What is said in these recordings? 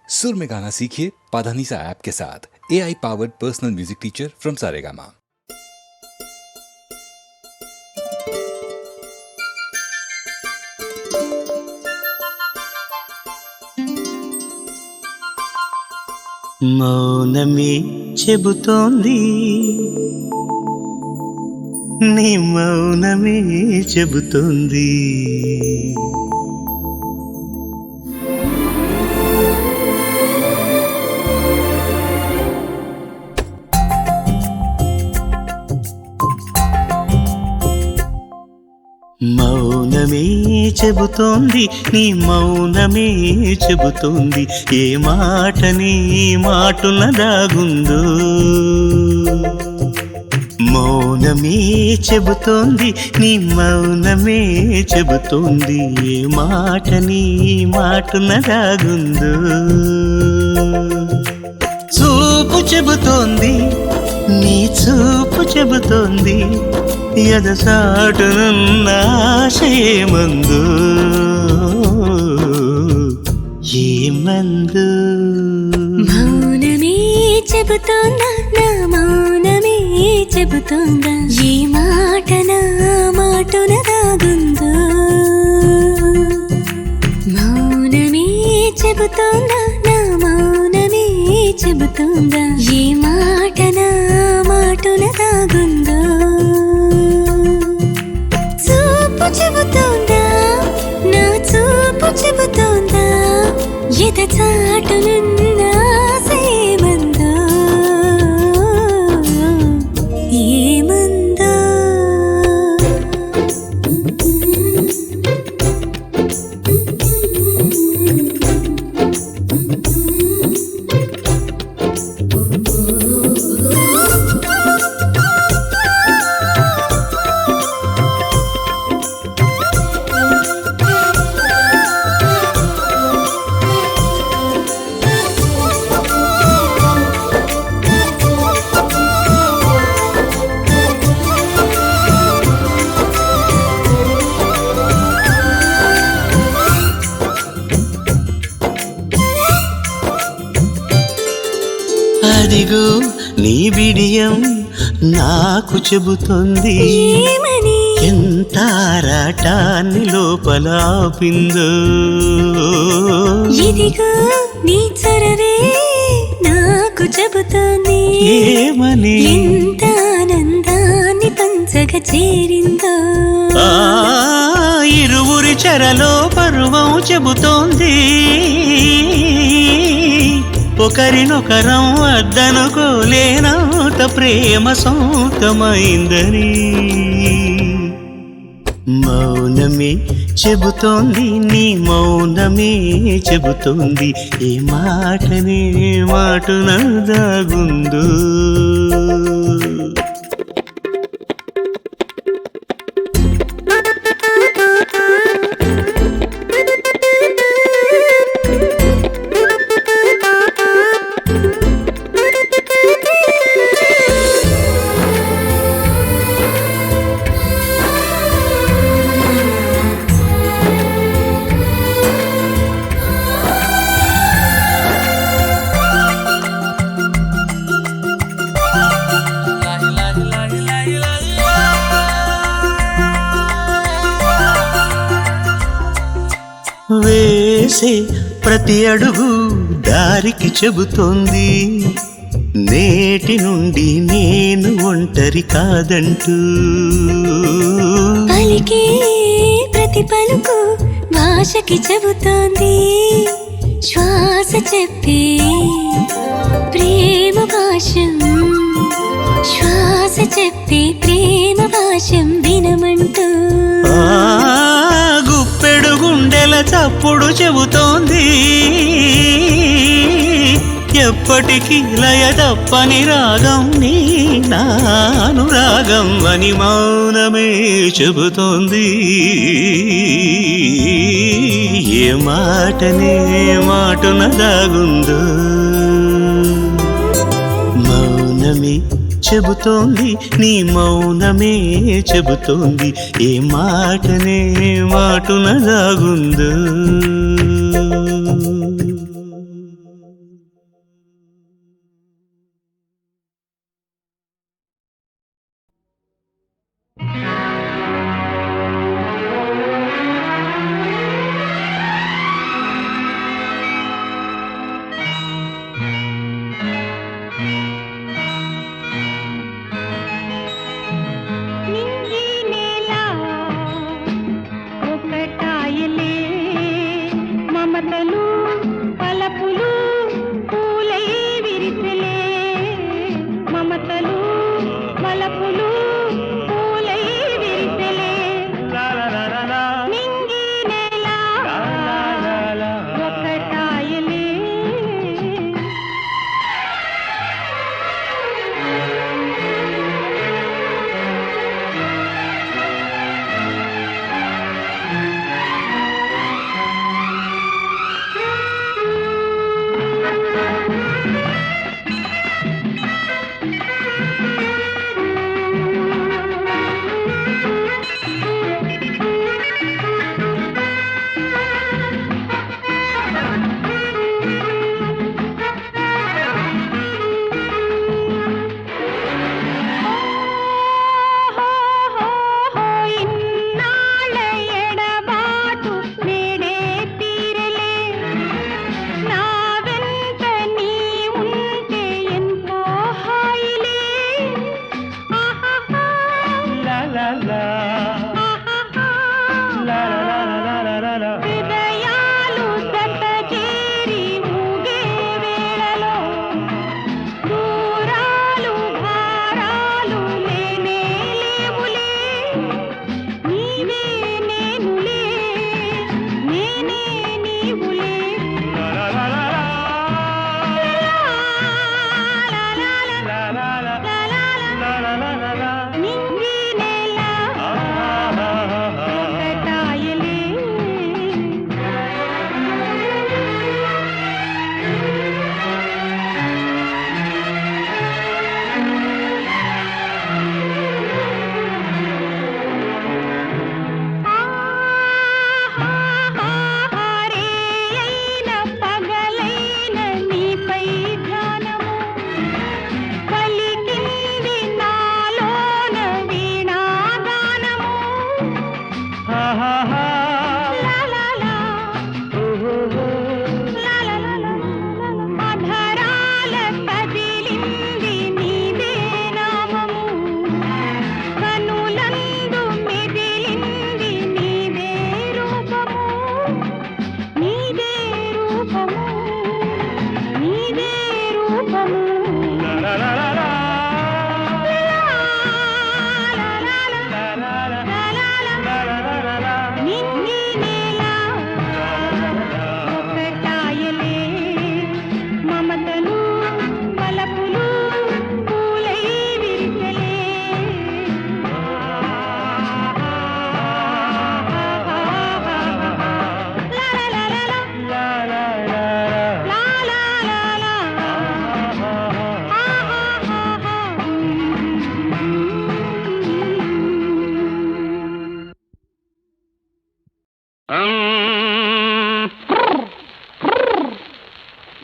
सुर में गाना सीखिए पाधानीसा ऐप के साथ। AI powered personal music teacher from Saregama. మౌనమే చెబుతోంది, నీ మౌనమే చెబుతోంది. మౌనమే చెబుతోంది, నీ మౌనమే చెబుతోంది. ఏ మాటని మాటున దాగుందో. మౌనమే చెబుతోంది, నీ మౌనమే చెబుతోంది. ఏ మాటని మాటున దాగుందో. చూపు చెబుతోంది, నీ చూపు చెబుతోంది. ఎదసాటునున్న ఆశయమందు ఏమందు. మౌనమే చెబుతోందా, నా మౌనమే చెబుతోందా. ఏ మాట నా మాటున దాగుందో. మౌనమే చెబుతోందా, నా మౌనమే చెబుతోందా. ఏ మాట నా మాటున దాగుందో. చెబుతోందా, నా చూపు చెబుతోందా. ఎదచాటునున్న ఆశయమందో ఏమందో. అదిగో నీ బిడియం నాకు చెబుతోంది. ఎంత ఆరాటాన్ని లోపల ఆపిందో. ఇదిగో నీ చొరవే నాకు చెబుతోంది. ఏమని? ఎంత ఆనందాన్ని పంచగా చేరిందో. ఇరువురి చెరలో పరువం చెబుతోంది. ఒకరినొకరం అద్దనుకోలేనంత ప్రేమ సొంతమైందని. మౌనమే చెబుతోంది, నీ మౌనమే చెబుతోంది. ఏ మాటనే మాటున దాగుందో. వేసే ప్రతి అడుగు దారికి చెబుతోంది. నేటి నుండి నేను ఒంటరి కాదంటూ. పలికే ప్రతి పలుకు భాషకి చెబుతోంది. శ్వాస చెప్పే ప్రేమ భాషం, శ్వాస చెప్పే ప్రేమ భాషం వినమంటూ. గుప్పెడు గుండెల చప్పుడు చెబుతోంది. ఎప్పటికీ లయ తప్పని రాగం నీ నానురాగం అని మౌనమే చెబుతోంది. ఏ మాటనే మాటున దాగుందో. మౌనమే చెబుతోంది, నీ మౌనమే చెబుతోంది. ఏ మాటనే మాటున దాగుందో.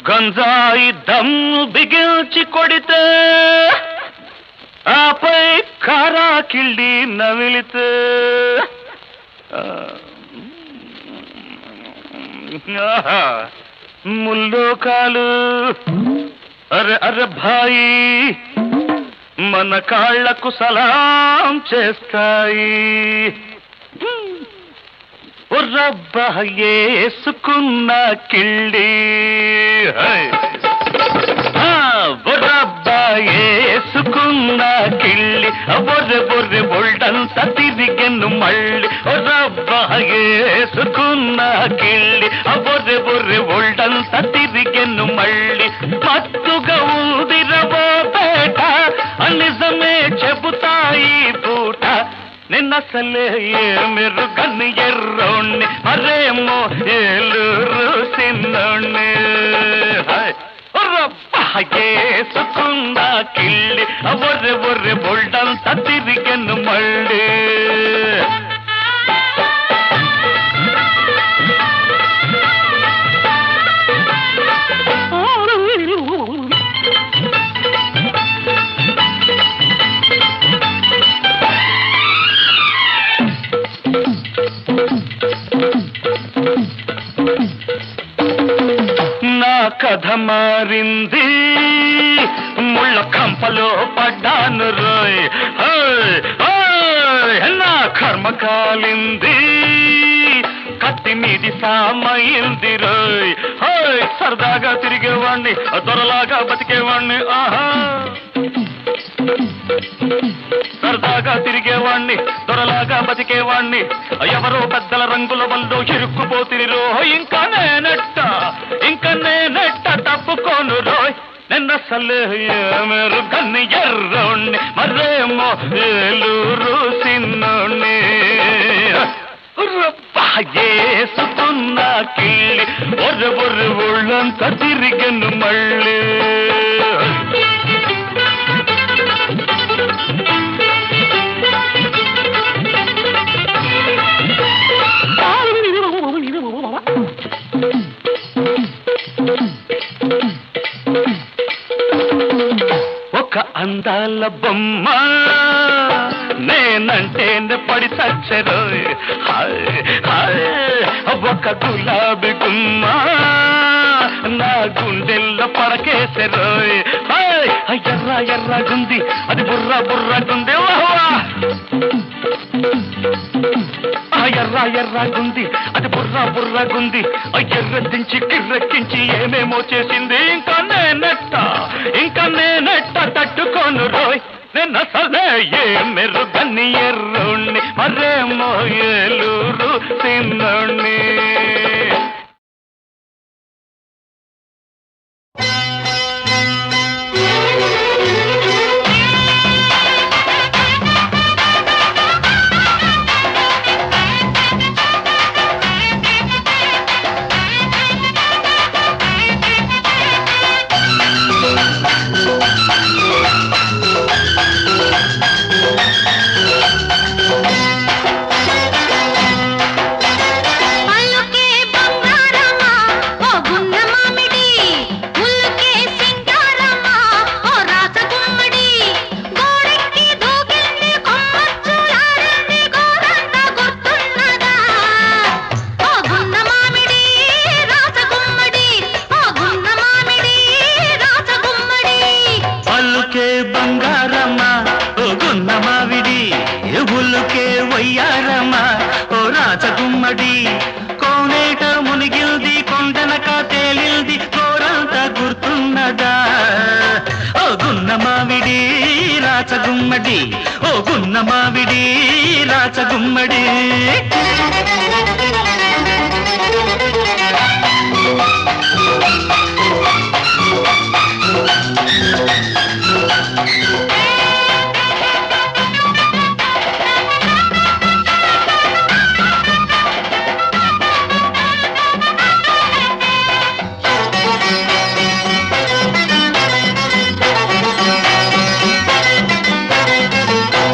గంజాయి దమ్ము బిగించి కొడితే ఆపై కారా కిళ్ళి నమిలితే ముల్లోకాలు అరే అరే భాయి మన కాళ్లకు సలాం చేస్తాయి. రబ్బా ఏసుకున్న కిళ్ళి రబ్బా ఏసుకున్న కిళ్ళి బొర్రె బొర్రె బొల్డంత తిరిగెను మళ్ళీ రబ్బా ఏసుకున్న కిళ్ళి బొర్రె బొర్రె బొల్డంత తిరిగెను మళ్ళీ మత్తుగా ఉందిరవో పేట నిజమే చెబుతాయి పూట నిన్నసలే మీరు కన్ను ఎర్రోణ్ణి మరేమో ఏలూరు సిన్నోణ్ణి ఏసుకున్న కిళ్ళి బొర్రె బొర్రె బొల్డంత తిరిగెను మళ్ళీ. నా కథ మారింది ముళ్ళ కంపలో పడ్డాను రోయ్ నా కర్మ కాలింది కత్తి మీది సామైంది రోయ్ సరదాగా తిరిగేవాణ్ణి దొరలాగా బతికేవాణ్ణి ఆహా సరదాగా తిరిగేవాణ్ణి దొరలాగా బతికేవాణ్ణి ఎవరో పెద్దల రంగుల వల్లో ఇరుక్కుపోతిరి రో ఇంకా నేనెట్ట తప్పుకోను రోయ్ నిన్నసలే మీరు కన్ను ఎర్రోణ్ణి మరేమో ఏలూరు సిన్నోణ్ణి ఏసుకున్న కిళ్ళి బొర్రె బొర్రె ఒళ్ళంతా తిరిగెను మళ్ళీ. ఒక అందాల బొమ్మ నేనంటే పడి చచ్చరు ఒక గులాబీ గుమ్మ నా గుండెల్లో పడకేసరు ఎర్ర ఎర్రగుంది అది బుర్ర బుర్రగుంది ఎర్ర ఎర్రగుంది అది బుర్ర బుర్రగుంది ఎర్రెత్తించి కిర్రెక్కించి ఏమేమో చేసింది ఇంకా నేనెట్ట తట్టుకోను రోయ్ నిన్నసలే మీరు కన్ను ఎర్రోణ్ణి మరేమో ఏలూరు సిన్నోణ్ణి. గుమ్మడి కోనేట మునిగిల్ది కొండనక తేలిల్ది కోరంత గుర్తున్నదా ఓ గున్న మావిడి రాచగుమ్మడి ఓ గున్న మావిడి రాచగుమ్మడి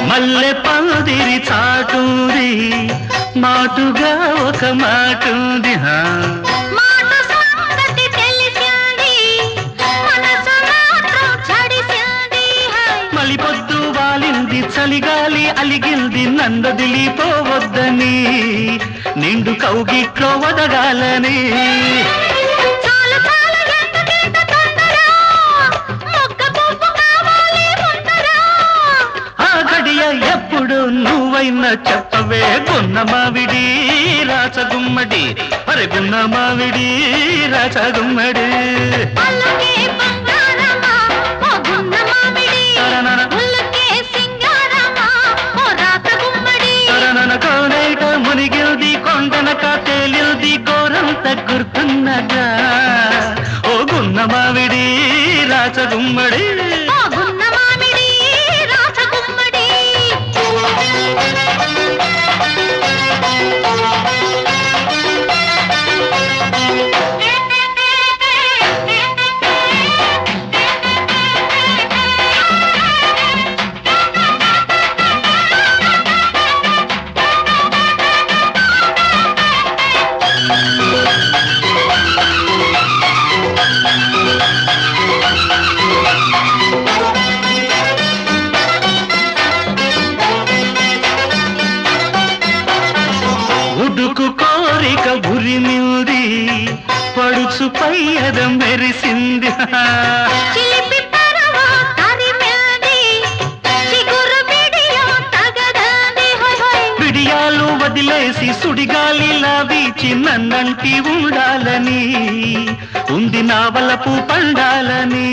మల్లె పందిరి చాటుంది మాటుగా ఒక మాటుంది మాట సంగతి తెలిసింది చెప్పింది నందదిలిపోవద్దని, నిండు కౌగిట్లో వదగాలని. ఆ గడియ ఎప్పుడు నువ్వైనా చెప్పవే గున్నమావిడి రాచగుమ్మడి, అరే గున్నమావిడి రాచగుమ్మడి. కోనేట మునిగిల్ది కొండనక తేలిల్ది గోరంత గుర్తున్నదా ఓ గున్నమావిడి రాచగుమ్మడి. ఉడుకు కోరిక ఉరిమింది, పడుచు పయ్యద మెరిసింది. పిడియాలు వదిలేసి సుడిగాలిలా వీచి నన్నంటి ఉండాలని, ఉంది నా వలపు పండాలని.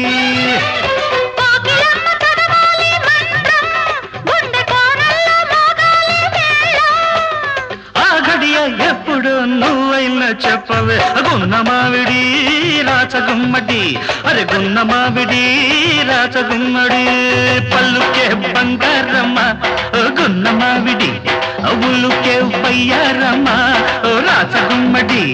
ఎప్పుడు నువ్వైనా చెప్పవే గున్నమావిడి రాచగుమ్మడి, అరే గున్నమావిడి రాచగుమ్మడి. పల్లుకే Bangaramma గున్నమావిడి, అవులుకే వయ్యారమ్మ రాచగుమ్మడి.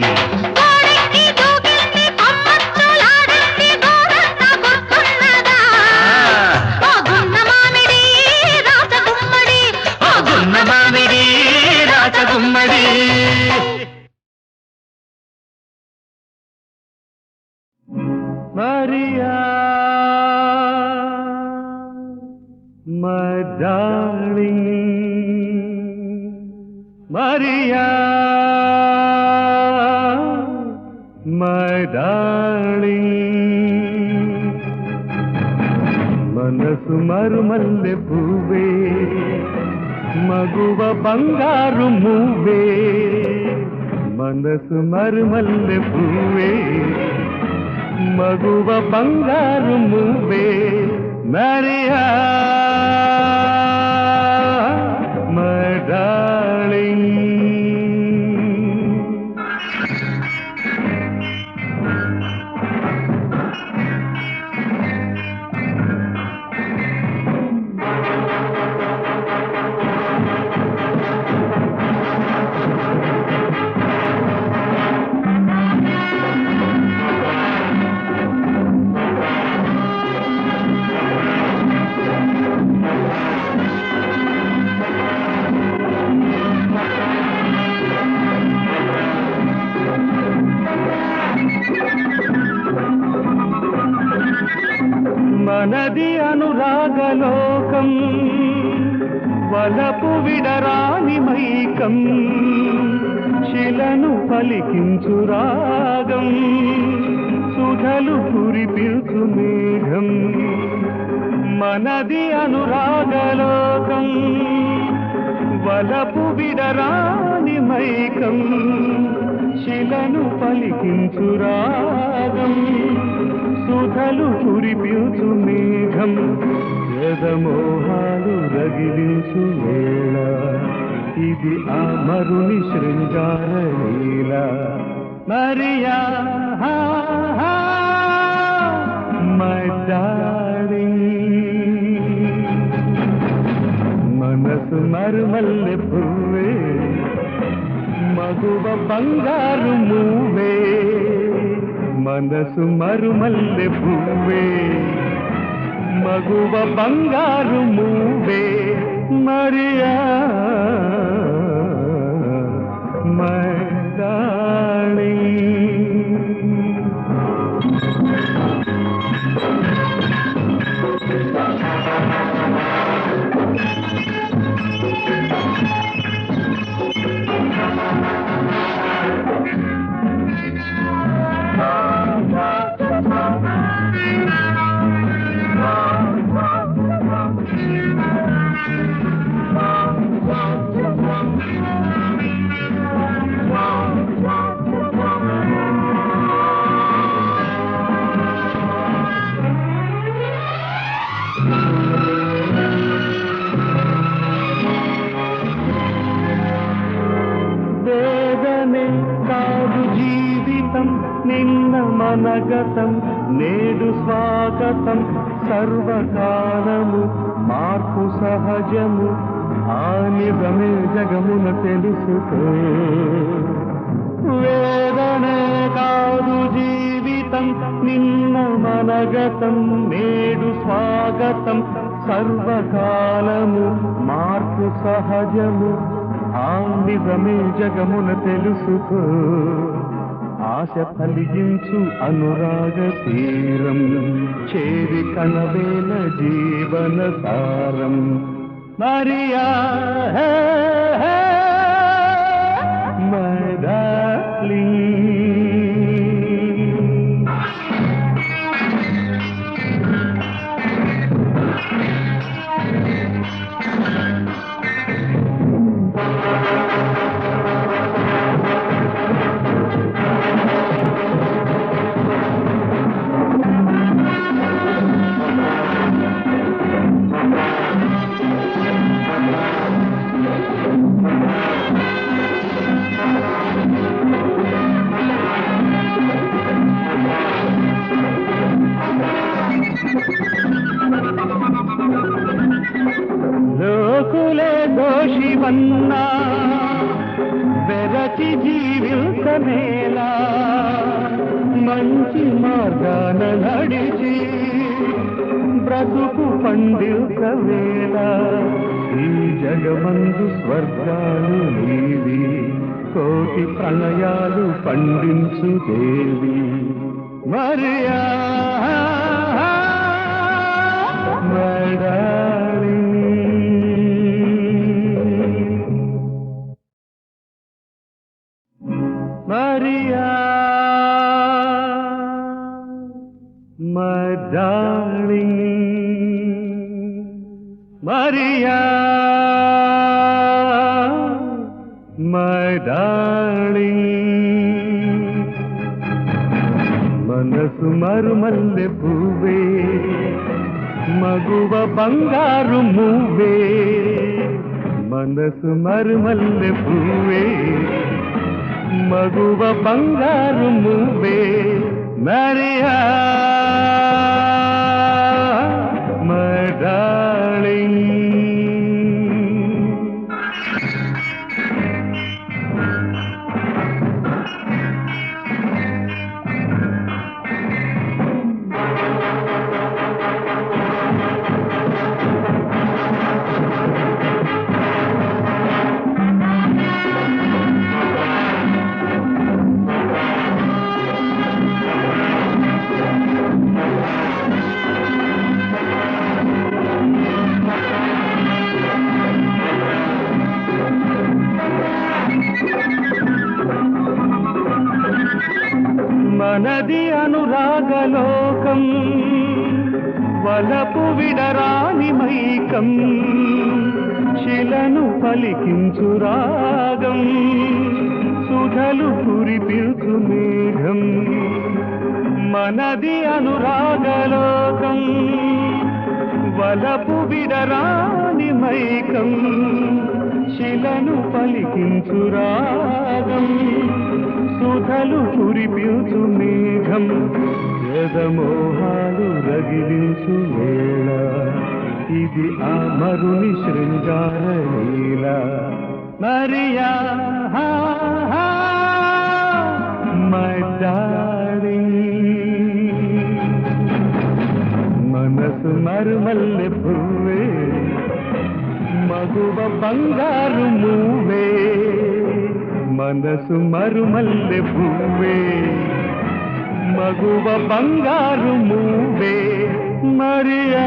గున్నమావిడి రాచగుమ్మడి. Maria, my darling, Maria, my darling. మనసు మరుమల్లె పువ్వే, మగువ బంగారు మువ్వే. మనసు మరుమల్లె పువ్వే, మగువ బంగారు మువ్వే. Mariya my darling. మనది అనురాగలోకం, వలపు విడరాని మైకం, శిలను పలికించు రాగం, సుధలు కురిపించు మేఘం. మనది అనురాగలోకం, వలపు విడరాని మైకం, శిలను పలికించు రాగం, సుధలు కురిపించు మేఘం. యదమోహాలు రగిలించు వేళ, ఇది అమరుని శృంగార లీల. Mariya my darling. మనసు మరుమల్లె పువ్వే, మగువ బంగారు మువ్వే. మనసు మరుమల్లె పువ్వే, మగువ బంగారు మువ్వే. Mariya my darling. నేడు స్వాగతం సర్వకాలము మార్పు సహజము ఆ నిజమే జగమున తెలుసుకో వేదనే కాదు జీవితం నిన్న మనగతం నేడు స్వాగతం సర్వకాలము మార్పు సహజము ఆ నిజమే జగమున తెలుసుకో ఆశ ఫలించు అనురాగ తీరం చేరి కనవేల జీవన సారం మరియా my darling. లోకులే దోషివన్నా వెరచి జీవితమేలా మంచి మార్గాన నడిచి బ్రతుకు పండితవేళ ఈ జగమందు స్వర్గాలు నీవి కోటి ప్రణయాలు పండించు దేవి Mariya Maria, my darling, Maria, my darling. మనసు మరుమల్లె పువ్వే మగువ బంగారు మువ్వే మనసు మరుమల్లె పువ్వే మగువ బంగారు మువ్వే మరియా మై డార్లింగ్ మనది అనురాగలోకం వలపు విడరాని మైకం శిలను పలికించు రాగం సుధలు కురిపిల్చు మేఘం మనది అనురాగలోకం వలపు విడరాని మైకం శిలను పలికించు రాగం సుధలు కురిపిల్చు మేఘం యదమోహాలు రగిలించు వేళ ఇది ఆ మరుని శృంగార లీల మరియా మై డార్లింగ్ మనసు మరుమల్లె పువ్వే మగువ బంగారు మువ్వే మనసు మరుమల్లె పువ్వే మగువ బంగారు మువ్వే మరియా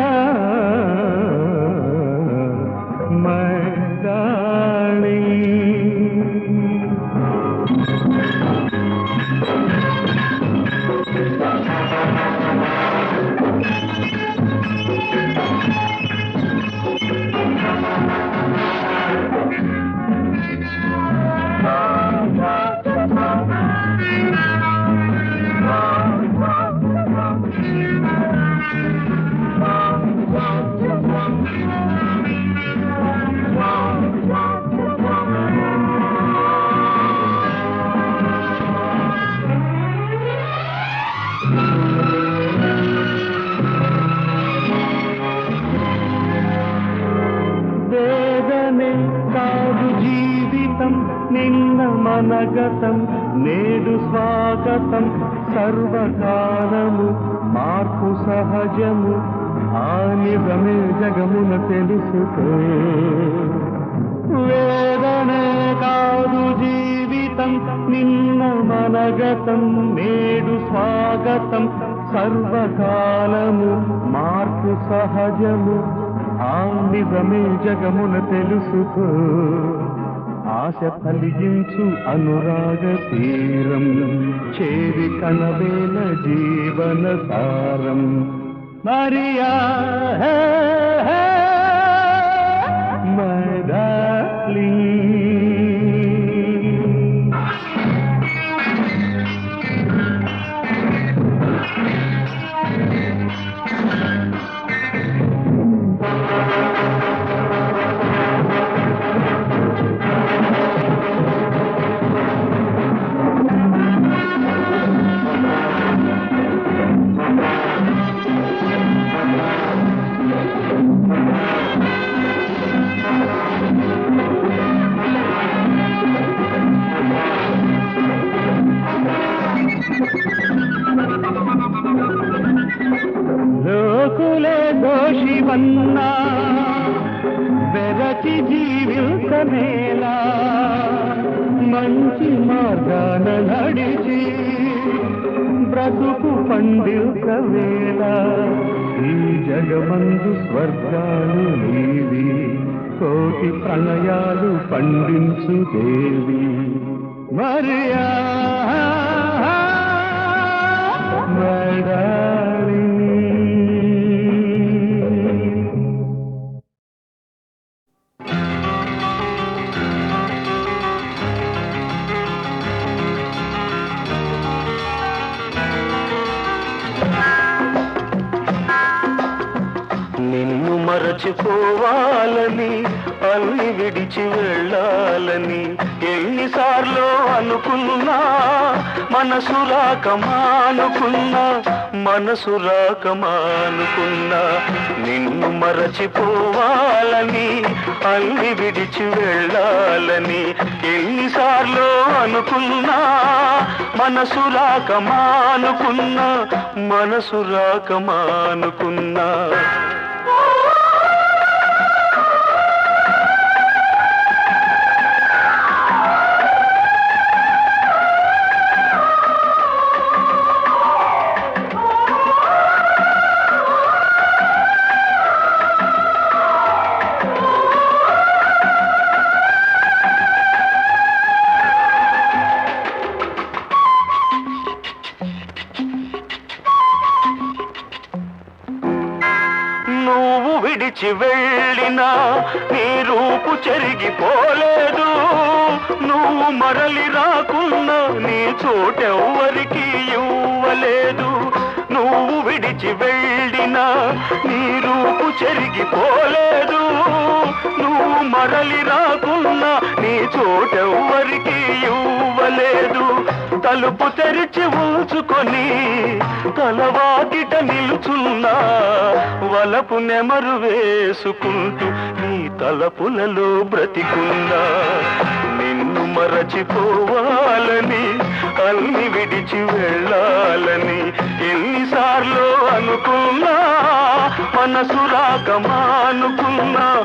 మై డార్లింగ్ మనగతం నేడు స్వాగతం సర్వకాలము మార్పు సహజము ఆ నిజమే జగమున తెలుసుకో వేదనే కాదు జీవితం నిన్న మనగతం నేడు స్వాగతం సర్వకాలము మార్పు సహజము ఆ నిజమే జగమున తెలుసుకో ఆశ ఫలించు అనురాగ తీరం చేరి కనవేల జీవన సారం మరియా my darling. లోకులే దోషివన్నా వెరచి జీవితమేలా మంచి మార్గాన నడిచి బ్రతుకు పండితవేళ ఈ జగమందు స్వర్గాలు నీవి కోటి ప్రణయాలు పండించు దేవి మరియా నిన్ను మరచిపోవాలని అన్ని విడిచి వెళ్ళాలని ఎన్నిసార్లు అనుకున్నా మనసు రాకమానుకున్నా నిన్ను మరచిపోవాలని అన్ని విడిచి వెళ్ళాలని ఎన్నిసార్లు అనుకున్నా మనసు రాకమానుకున్నా నువ్వు విడిచి వెళ్ళినా నీ రూపు చెరిగిపోలేదు నువ్వు మరలి రాకున్నా నీ చోటెవ్వరికి ఇవ్వలేదు నువ్వు విడిచి వెళ్ళినా నీ రూపు చెరిగిపోలేదు నువ్వు మరలి రాకున్నా నీ చోటెవ్వరికి ఇవ్వలేదు తలుపు తెరిచి ఉంచుకొని తలవాకిట నిలుచున్నా వలపు నెమరు వేసుకుంటూ నీ తలపులలో బ్రతికున్నా నిన్ను మరచిపోవాలని అన్ని విడిచి వెళ్ళాలని ఎన్నిసార్లు అనుకున్నా మనసు రాకమానుకున్నా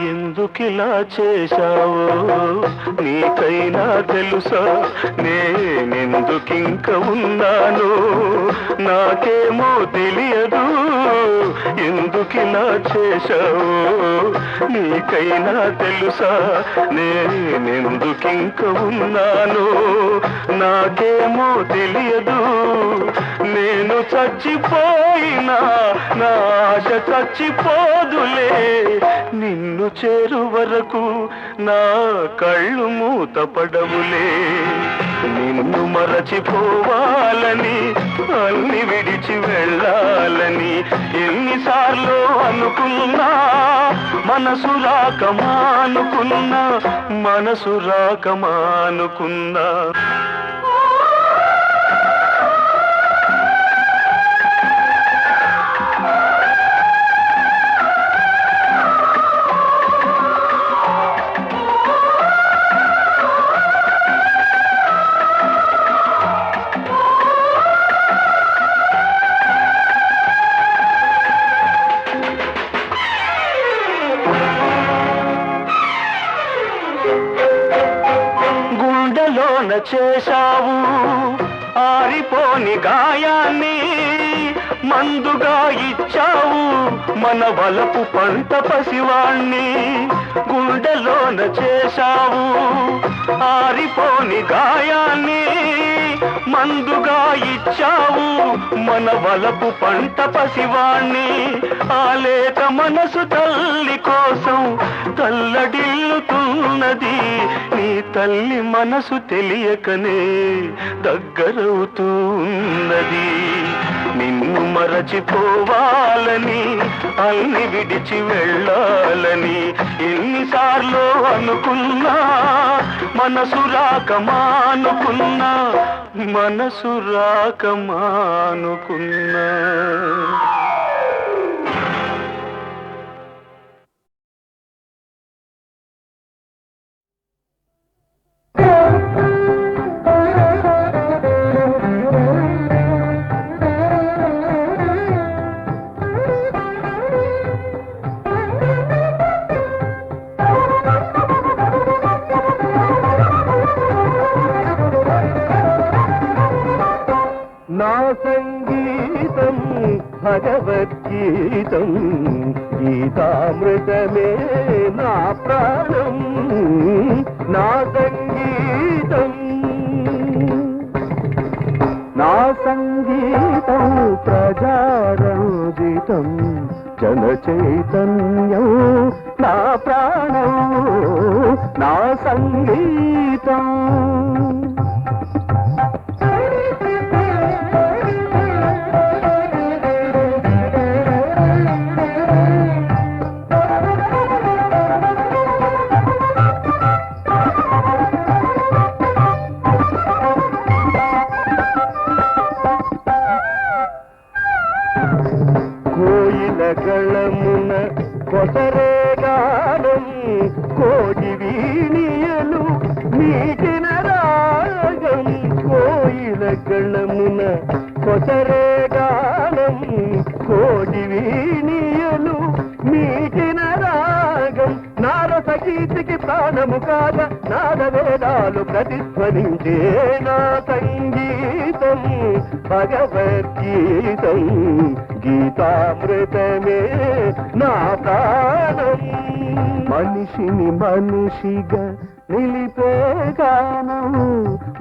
ఎందుకిలా చేశావో నీకైనా తెలుసా నేనెందుకింక ఉన్నాను నాకేమో తెలియదు ఎందుకిలా చేశావో నీకైనా తెలుసా నేనెందుకింక ఉన్నాను నాకేమో తెలియదు నేను చచ్చిపోయినా నా ఆశ చచ్చిపోదులే నిన్ను చేరు వరకు నా కళ్ళు మూతపడవులే నిన్ను మరచిపోవాలని అన్ని విడిచి వెళ్ళాలని ఎన్నిసార్లు అనుకున్నా మనసు రాక మానుకున్నా మనసు రాక మానుకున్నా చేశావు ఆరిపోని గాయాన్ని మందుగా ఇచ్చావు మన వలపు పంట పసివాణ్ణి గుండెలోన చేశావు ఆరిపోని గాయాన్ని మందుగా ఇచ్చావు మన వలపు పంట పసివాణ్ణి ఆలేక మనసు తల్లి కోసం తల్లడిల్లుతున్నది నీ తల్లి మనసు తెలియకనే దగ్గరవుతున్నది నిన్ను మరచిపోవాలని అన్ని విడిచి వెళ్ళాలని ఎన్నిసార్లు అనుకున్నా మనసు రాక మానుకున్నా మనసు రాక మానుకున్నా నా సంగీతం భగవద్గీతం గీతామృతమే నా ప్రాణం నా సంగీతం నా సంగీతం ప్రజారంజితం జన చైతన్యం నా ప్రాణం నా సంగీతం గళమున కొసరే గానం కోటి వీణియలు మీటిన రాగం కోయిల గళమున కొసరే గానం కోటి వీణియలు మీటిన రాగం నారస గీతికి ప్రాణము కాగా నాద వేదాలు ప్రతిధ్వనించే నా సంగీతం భగవద్గీతం గీతామృతమే నా ప్రాణం మనిషిని మనిషిగా నిలిపే గానం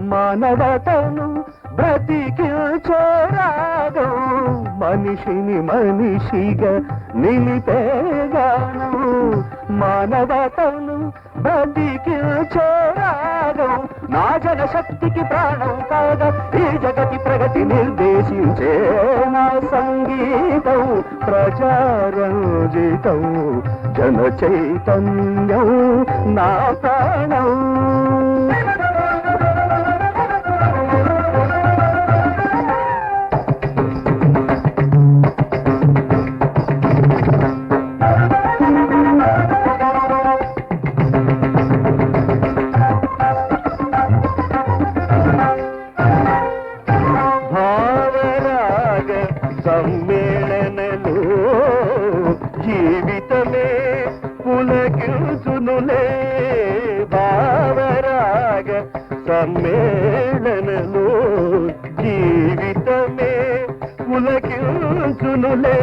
మానవతను బ్రతికించే రాగం మనిషిని మనిషిగా నిలిపే గానం మానవతను బ్రతికించే రాగం నా జనశక్తికి ప్రాణం కాగా ఈ జగతి ప్రగతి నిర్దేశించే నా సంగీతం ప్రజారంజితం జన చైతన్యం నా ప్రాణం సమ్మేళనలో జీవితమే పులకించునులే భావరాగ సమ్మేళనలో జీవితమే పులకించునులే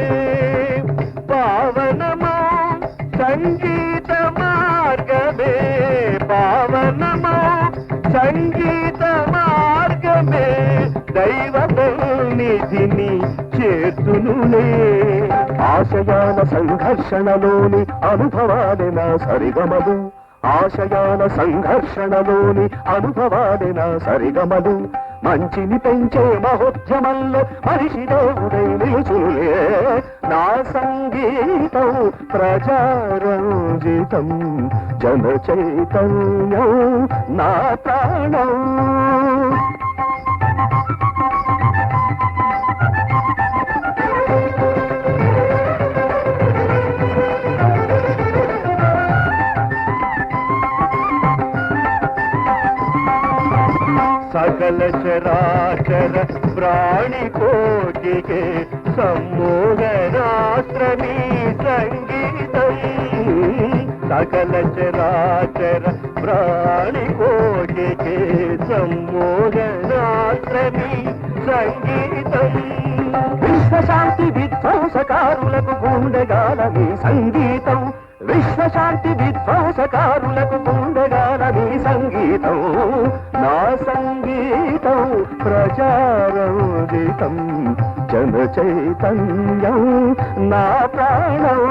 పావనమా సంగీత మార్గమే పావనమా సంగీత మార్గమే దైవ నిధిని చేతునులే ఆశయాల సంఘర్షణలోని అనుభవాలే నా సరిగమలు ఆశయాల సంఘర్షణలోని అనుభవాలే నా సరిగమలు మంచిని పెంచే మహోద్యమంలో మనిషి దేవుడై నిలుచులే నా సంగీతం ప్రజారంజితం జన చైతన్యం నా ప్రాణం సకల చరాచర ప్రాణి కోటికే సమ్మోహనాశ్రమీ సంగీతం సకల చరాచర ప్రాణి కోటికే సమ్మోహనాశ్రమీ సంగీతం విశ్వశాంతి విధ్వంసకారులకు గుండెగాలని సంగీతం విశ్వశాంతి విధ్వంసకారులకు గుండెగాలని సంగీతం నా సంగీతం ప్రజారంజితం జన చైతన్యం నా ప్రాణం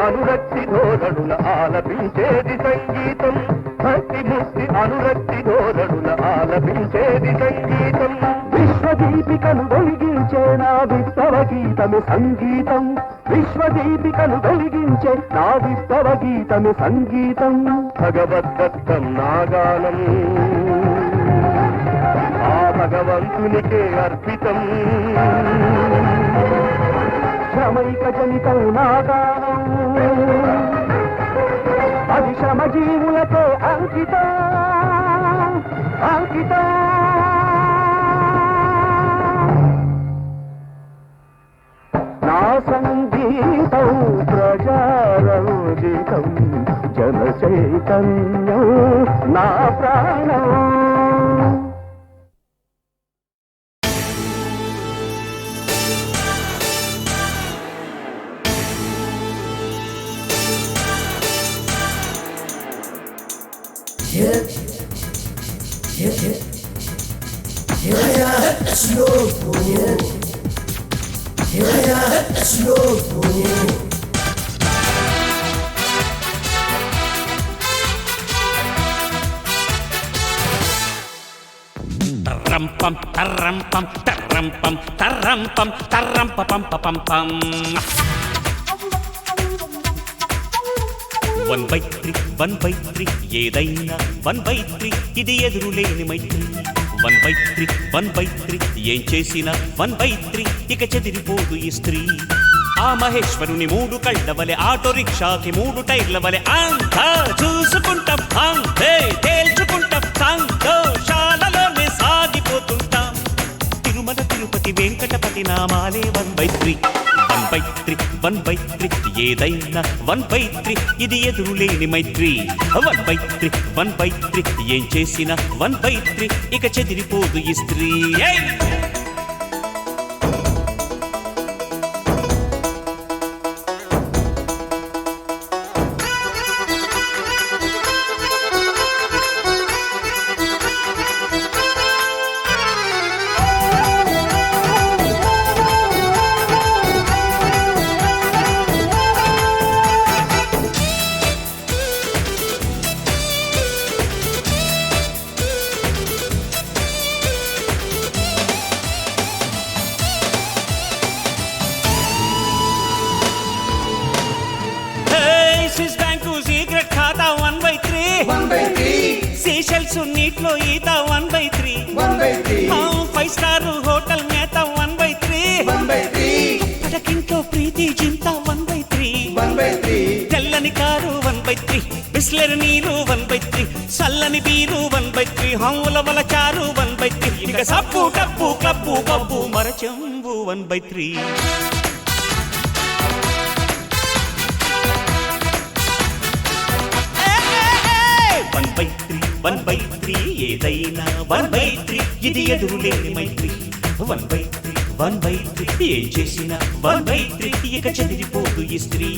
అనురక్తి ధోరణుల ఆలపించేది సంగీతం భక్తి ముక్తి అనురక్తి ధోరణుల ఆలపించేది సంగీతం విశ్వదీపికను వెలిగించే నా విప్లవ గీతమి సంగీతం విశ్వదీపికను వెలిగించే నా విప్లవ గీతమి సంగీతం భగవద్దత్తం నాగానం ఆ భగవంతునికే అర్పితం శ్రమైక జనితం నాగానం అది శ్రమజీవులతో అంకితం అంకితం నా సంగీతం ప్రజారంజితం జన చైతన్యం నా ప్రాణం Tarrampam, tarrampam, tarrampam, tarrampam, tarrampam, pam pam. 1/3 ఏదైనా 1/3 ఇది ఎదురులేని మైత్రి 1/3 ఏం చేసినా 1/3 ఇక చెదిరిపోదు ఈ స్త్రీ ఆ మహేశ్వరుని 3 కళ్ళ వలె ఆటో రిక్షాకి 3 టైర్ల వలె అంతా చూసుకుంటాం అంతే తేల్చుకుంటాం సంతోషాలలోనే సాగిపోతుంటాం తిరుమల తిరుపతి వెంకటపతి నామాలే 1/3 ఏదైనా 1/3 ఇది ఎదురులేని మైత్రి 1/3 ఏం చేసినా 1/3 ఇక చెదిరిపోదు ఈ స్త్రీ నీటిలో ఈత 1/3 5 స్టార్ హోటల్ మేత 1/3 పడకింట్లో ప్రీతి జింత 1/3 తెల్లని కారు 1/3 బిస్లెర్ నీరు 1/3 చల్లని బీరు 1/3 హంగుల వల చారు 1/3 ఇక సప్పు టప్పు క్లబ్బు పప్పు మరచెంబు 1/3 1/3 ఏదైనా 1/3 ఇది ఎదురులేని మైత్రి 1/3 ఏం చేసినా 1/3 ఇక చెదిరిపోదు ఈ స్త్రీ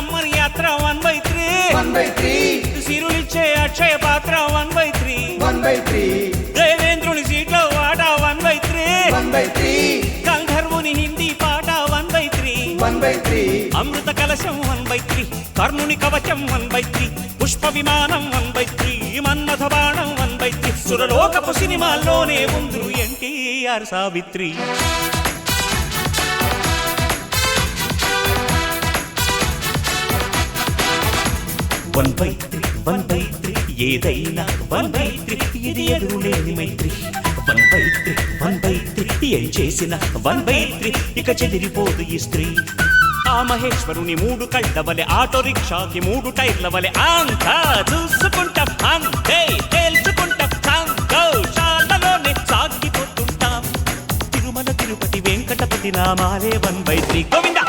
సమ్మర్ యాత్ర 1/3 సిరులిచ్చే అక్షయ పాత్ర 1/3 దేవేంద్రుని సీట్లో వాట 1/3 గంధర్వుని హిందీ పాట 1/3 అమృత కలశం 1/3 కర్ణుని కవచం 1/3 పుష్ప విమానం 1/3 మన్మథ బాణం 1/3 సురలోకపు సినిమాల్లోనే ఉందురు NTR Savitri. One by three ఏదైనా 1/3 ఇది ఎదురులేని మైత్రి. 1/3 ఏం చేసిన 1/3 ఇక చెదిరిపోదు ఈ స్త్రీ. ఆ మహేశ్వరుని 3 కళ్ళ వలె ఆటో రిక్షాకి 3 టైర్ల వలె అంతా చూసుకుంటాం, అంతే తేల్చుకుంటాం, సంతోషాలలోనే సాగిపోతుంటాం. తిరుమల తిరుపతి వెంకటపతి నామాలే 1/3 గోవింద.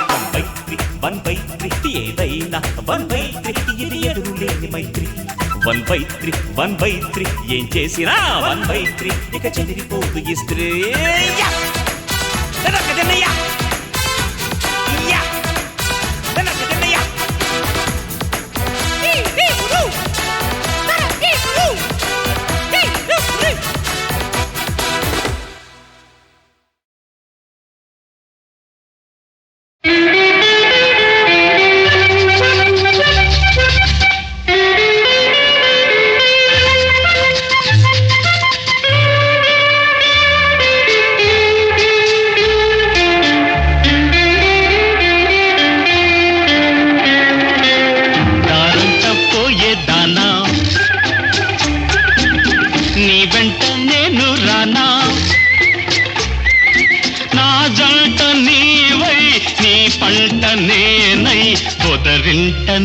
1/3 ఏదైనా 1/3 ఇది ఎదురులేని మైత్రి. 1/3 ఏం చేసినా 1/3 ఇక చెదిరిపోదు ఈ స్త్రీ.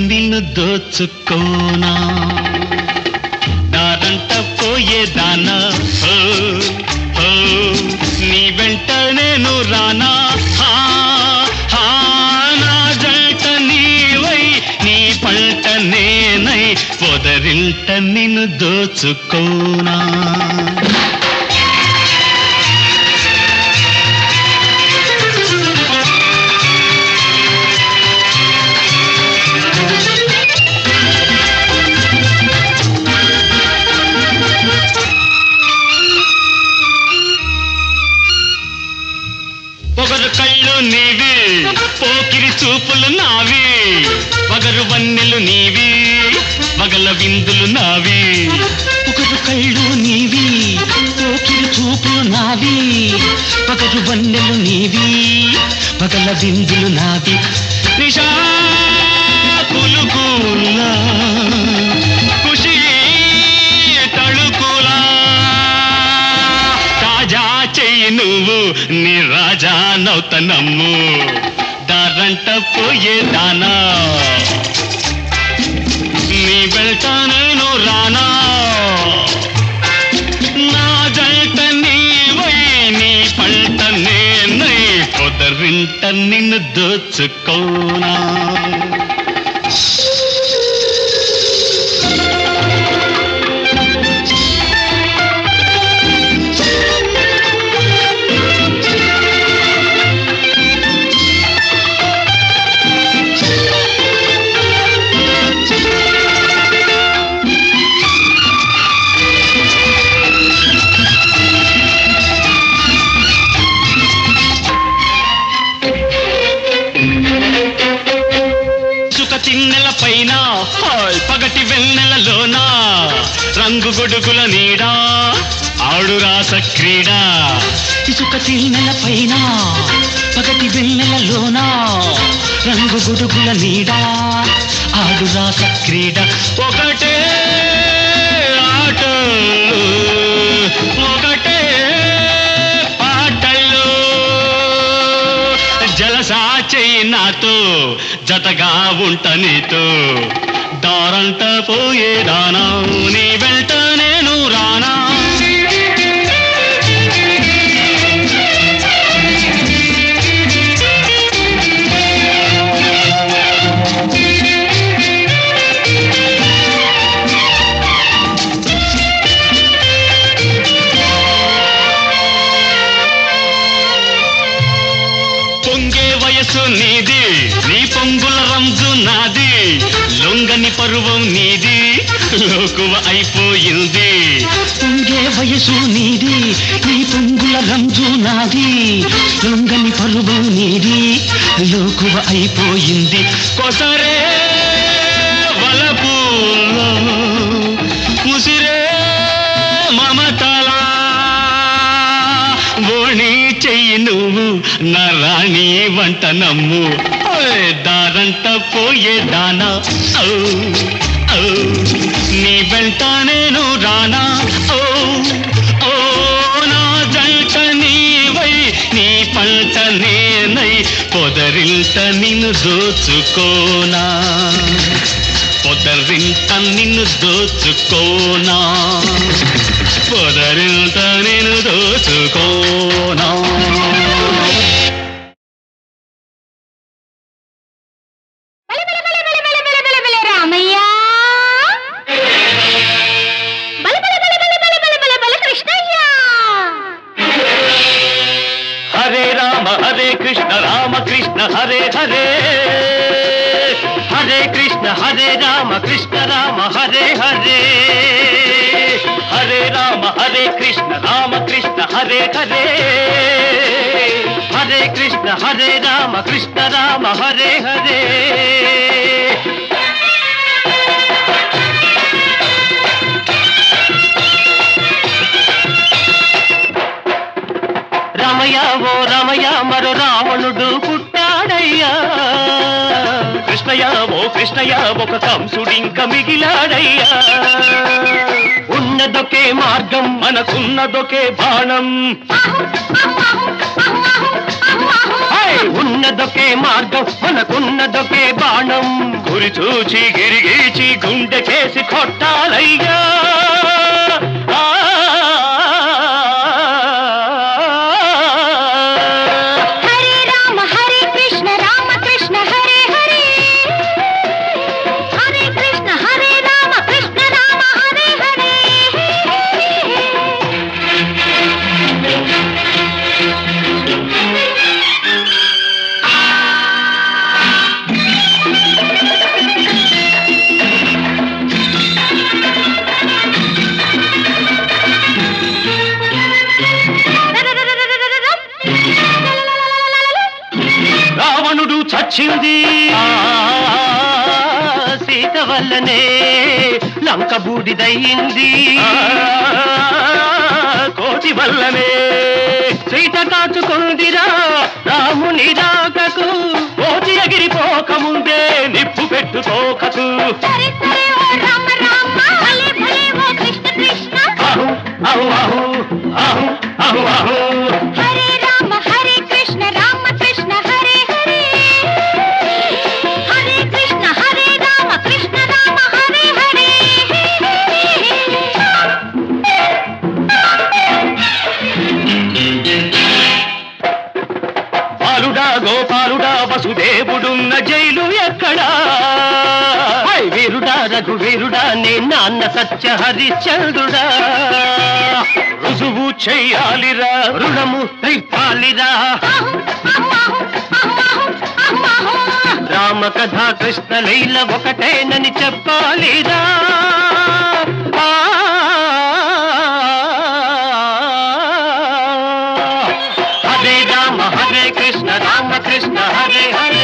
నిన్ను దోచుకోనా దారంట పోయేదానా, నీ వెంట నేను రానా, నా జంట నీవై నీ పంట నేనై పొదరింట నిన్ను దోచుకోనా. పొగరు కళ్ళు నీవి, పోకిరి చూపులు నావి, పగరు వన్నెలు నీవి, పగల విందులు నావి. పొగరు కళ్ళు నీవి, పోకిరి చూపులు నావి, పగరు వన్నెలు నీవి, పగల విందులు నావి. నిషా పులుకులా ఖుషి తళుకులా తాజా చెయ్యి నువ్వు నీ రాజా నౌతనమ్ము. దారంట పోయేదానా నీ వెంట నేను రానా, నా జంట నీవై నీ పంట నేనై పొదరింట నిన్ను దోచుకోనా. చిన్నెల పైన పగటి వెన్నెలలోన రంగు గొడుగుల నీడా ఆడు రాస క్రీడ. ఇసుక చిన్నెల పైన పగటి వెన్నెలలోన రంగు గొడుగుల నీడా ఆడు రాస క్రీడ. ఒకటే ఆట ఒకటే పాటల్లో జలసా చెయ్యి నాతో జతగా ఉంట నీతో. దారంట పోయేదానా నీ వెంట నేను రానా. పొంగే వయసు నీది, నీ పొంగుల రంజు నాది, లొంగని పరువం నీది లోకువ అయిపోయింది పొంగే వయసు నీది నీ పొంగుల రంజు నాది లొంగని పరువం నీది లోకువ అయిపోయింది కొసరే వలపుల్లో ముసిరే మమతలా ఓణి చెయ్యి నువ్వు నా రాణి వంట నమ్ము దారంట పోయే దానా నీ వెంట నేను రానా ఓ నా జంట నీవై నీ పంట నేనై పొదరింట నిన్ను దోచుకోనా పొదరింట నిన్ను దోచుకోనా పొదరింట నిన్ను దోచుకోనా రామయ్యా బల బల బల బల బల బల బల బల కృష్ణయ్య హరే రామ హరే కృష్ణ రామ కృష్ణ హరే హరే హరే కృష్ణ హరే రామ కృష్ణ రామ హరే హరే హరే రామ హరే కృష్ణ రామ కృష్ణ హరే హరే హరే కృష్ణ హరే రామ కృష్ణ రామ హరే హరే రమయ ఓ రమయ మరో రావణుడు పుట్టాడయ్యా కృష్ణయ్య ఓ కృష్ణయ్య ఒక కంసుడింక మిగిలాడయ్యా ఉన్నదొకే మార్గం మనకున్నదొకే బాణం ఉన్నదొకే మార్గం మనకున్నదొకే బాణం గురి చూచి గిరిగీచి గుండెకేసి కొట్టాలయ్యా చచ్చింది సీత వల్లనే లంక బూడిదయ్యింది కోటి వల్లనే సీత కాచుకుందిరా రాముని రాకకు కోటి ఎగిరిపోకముందే నిప్పు పెట్టుకోకకు అహు అహు అహు అహు అహు అహు హరే రామ హరే కృష్ణ రామ కృష్ణ హరే హరే హరే కృష్ణ హరే రామ కృష్ణ రామ హరే హరే బాలుడా గోపాలుడా వసుదేవుడున్న జైలు ఎక్కడా వీరుడా రఘువీరుడా నే నాన్న సత్య హరిశ్చంద్రుడా రుజువు చెయ్యాలిరా రుణము తీర్పాలిరా రామ కథ కృష్ణ లీల ఒకటేనని చెప్పాలిరా హరే రామ హరే కృష్ణ రామ కృష్ణ హరే హరే